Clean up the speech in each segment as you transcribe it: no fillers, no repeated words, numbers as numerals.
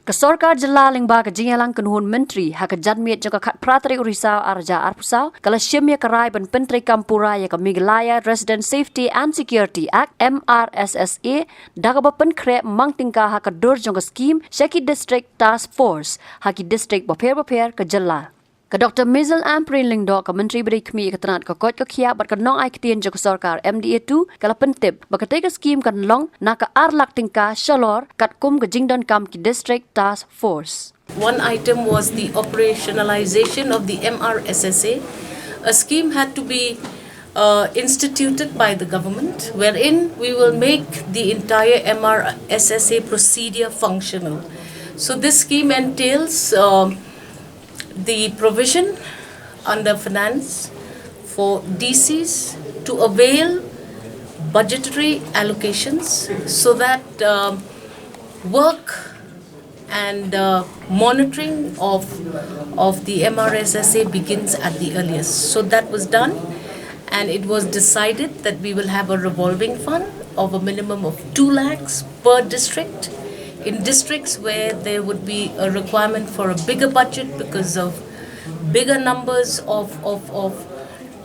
Ke Sorkar Jylla lingba ke Jylla Kenhun Menteri ha ke Janmiet jangka kat Pratri Urisau Arja Arpusau kala Shimya Karai ban Pyntreikam Pura ya ke Meghalaya Resident Safety and Security Act MRSSA daga bapen kre Mang Tyngka ha ke dur jangka skim Shaki District Task Force ha ki district baper ke Jylla. Ke Dr. Mizal Amprin Lingdo ke Menteri Berikmi ke Tenat ke Kot ke Kia bat ke nong ai ketien jangka Sorkar MDA2 kala pentip bakate ke skim kan long na ke Arlak Tyngka Shalor kat kum ke Jingdon Kam ki District Task Force. One item was the operationalization of the MRSSA. A scheme had to be instituted by the government wherein we will make the entire MRSSA procedure functional. So this scheme entails the provision under finance for DCs to avail budgetary allocations so that work and monitoring of the MRSSA begins at the earliest. So that was done, and it was decided that we will have a revolving fund of a minimum of 2 lakhs per district. In districts where there would be a requirement for a bigger budget because of bigger numbers of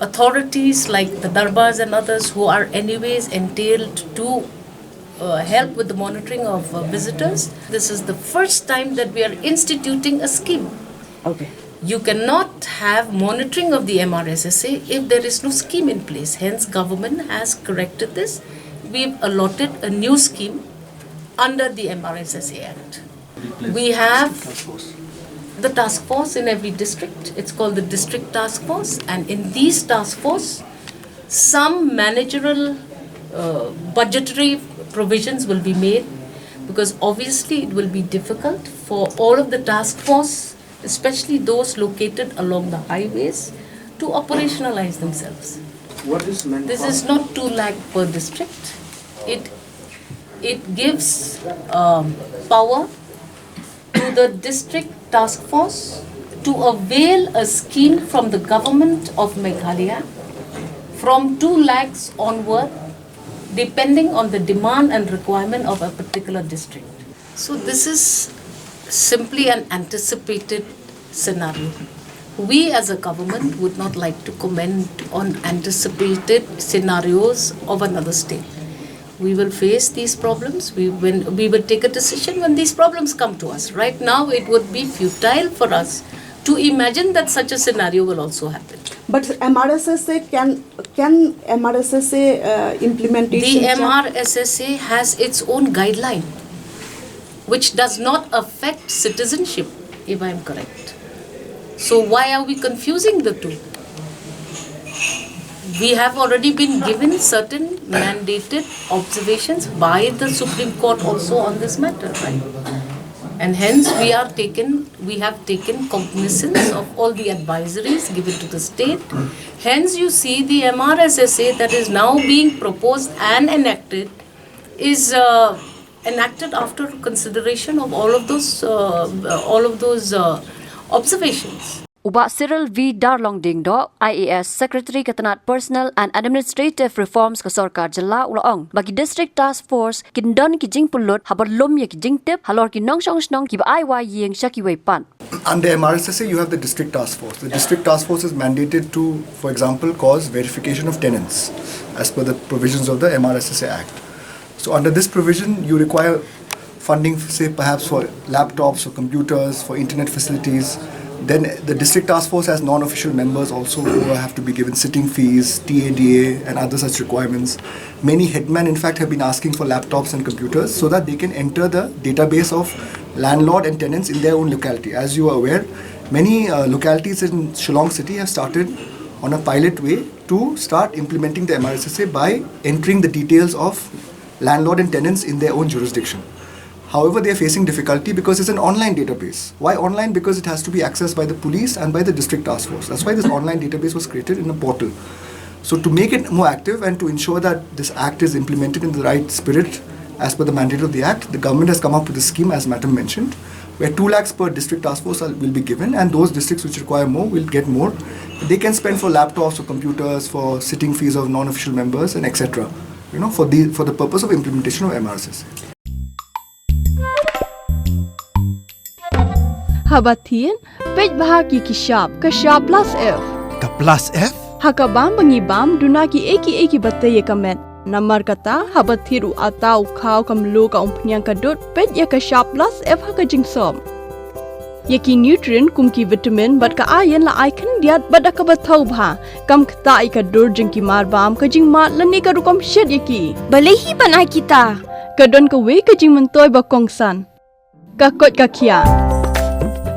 authorities like the darbars and others who are anyways entailed to help with the monitoring of visitors. This is the first time that we are instituting a scheme. Okay. You cannot have monitoring of the MRSSA if there is no scheme in place. Hence, government has corrected this. We've allotted a new scheme under the MRSSA Act. We have the task force in every district. It's called the district task force, and in these task force, some managerial budgetary provisions will be made, because obviously it will be difficult for all of the task force, especially those located along the highways, to operationalize themselves. What is meant This is not 2 lakh per district. It gives power to the district task force to avail a scheme from the government of Meghalaya from 2 lakhs onward, depending on the demand and requirement of a particular district. So this is simply an anticipated scenario. We as a government would not like to comment on anticipated scenarios of another state. We will face these problems. We will take a decision when these problems come to us. Right now, it would be futile for us to imagine that such a scenario will also happen. But MRSSA can MRSSA implementation? The MRSSA has its own guideline, which does not affect citizenship, if I am correct. So why are we confusing the two? We have already been given certain mandated observations by the Supreme Court also on this matter, right? And hence we have taken cognizance of all the advisories given to the state. Hence you see the MRSSA that is now being proposed and enacted is enacted after consideration of all of those observations. Uba Cyril V. Darlong Dingdo, IAS Secretary Ketenat Personal and Administrative Reforms ke Sorkar Jylla Ulaong. Bagi District Task Force, kindon ki jing pulut, habar lom ya ki jing tip, halor ki nong snong ki ba ai wa yeng shaki wei pan. Under MRSSA, you have the District Task Force. The District Task Force is mandated to, for example, cause verification of tenants as per the provisions of the MRSSA Act. So under this provision, you require funding, say perhaps for laptops or computers, for internet facilities. Then the District Task Force has non-official members also who have to be given sitting fees, TADA and other such requirements. Many headmen in fact have been asking for laptops and computers so that they can enter the database of landlord and tenants in their own locality. As you are aware, many localities in Shillong city have started on a pilot way to start implementing the MRSSA by entering the details of landlord and tenants in their own jurisdiction. However, they are facing difficulty because it's an online database. Why online? Because it has to be accessed by the police and by the district task force. That's why this online database was created in a portal. So to make it more active and to ensure that this act is implemented in the right spirit as per the mandate of the act, the government has come up with a scheme, as Madam mentioned, where 2 lakhs per district task force will be given, and those districts which require more will get more. They can spend for laptops or computers, for sitting fees of non-official members and etc. For the purpose of implementation of MRSSA. habatin pej bahagi kishap ka sharp plus F. Ka plus F? Hakabam bangibam dunaki eki bataye kamet. Namar kata habathiru atau kau kamlu ka umpnyang kadut pej ya ka sharp plus F haka jingsom. Yaki nutrient kumki vitamin bat ka iron la icon diat bat ka bathau bha kam kta ka dur jingki marbam ka jing mat lani ka rukom shed yaki. Balehi banai kita. Kadon ka we ka jing mentoy ba kongsan. Ka kot ka kia.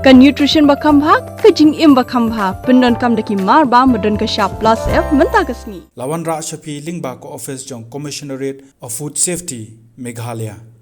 Ka nutrition ba kambha ka jing im ba kambha pendon kam daki marbam medon ka sharp plus F menta kasni. Lawan Ra Shafi Lingba ko office jong Commissionerate of Food Safety Meghalaya.